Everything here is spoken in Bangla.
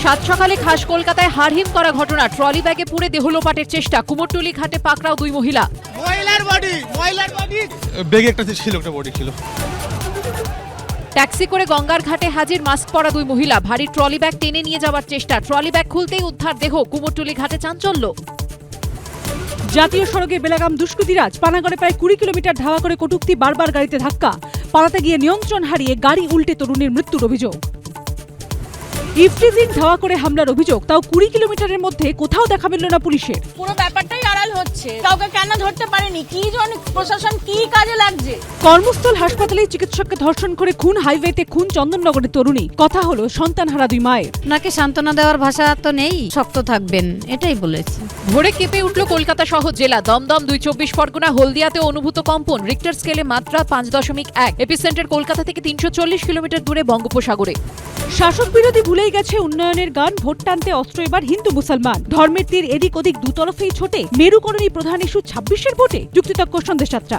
সাত সকালে খাস কলকাতায় হাড়হিম করা ঘটনা, ট্রলি ব্যাগে পুড়ে দেহ লোপাটের চেষ্টা, কুমোরটুলি ঘাটে পাকড়াও দুই মহিলা। ব্যাগে একটা ছিল, একটা বডি ছিল। ট্যাক্সি করে গঙ্গার ঘাটে হাজির মাস্ক পরা দুই মহিলা, ভারী ট্রলি ব্যাগ টেনে নিয়ে যাওয়ার চেষ্টা, ট্রলি ব্যাগ খুলতেই উদ্ধার দেহ, কুমোরটুলি ঘাটে চাঞ্চল্য। জাতীয় সড়কে বেলাগাম দুষ্কৃতীরাজ, পানাগড়ে প্রায় 20 কিলোমিটার ধাওয়া করে কটূক্তি, বারবার গাড়িতে ধাক্কা, পালাতে গিয়ে নিয়ন্ত্রণ হারিয়ে গাড়ি উল্টে তরুণীর মৃত্যুর অভিযোগ। ইফটিজিং ধাওয়া করে হামলার অভিযোগ, তাও 20 কিলোমিটারের মধ্যে কোথাও দেখা মিলল না পুলিশের। পুরো ব্যাপারটাই আড়াল হচ্ছে, কাউকে কেন ধরতে পারেনি, কি জন্য প্রশাসন কি কাজে লাগছে। কর্মস্থল হাসপাতালে চিকিৎসককে ধর্ষণ করে খুন, হাইওয়েতে খুন চন্দননগরের তরুণী। কথা হলো সন্তানহারা দুই মায়ের। ওনাকে সান্ত্বনা দেওয়ার ভাষা তো নেই, শক্ত থাকবেন এটাই বলেছি। ভোরে কেঁপে উঠল কলকাতা সহ জেলা, দমদম 2 24 পরগনা, হলদিয়াতে অনুভূত কম্পন, রিক্টার স্কেলে মাত্রা 5.1, এপিসেন্টার কলকাতা থেকে 340 কিলোমিটার দূরে বঙ্গোপসাগরে। শাসক বিরোধী ভুলেই গেছে উন্নয়নের গান, ভোট টানতে অস্ত্র এবার হিন্দু মুসলমান, ধর্মের তীর এদিক ওদিক দুতরফেই ছোটে, মেরুকরণী প্রধান ইস্যু 26-এর ভোটে, যুক্তিতক্ক সন্দেশ যাত্রা।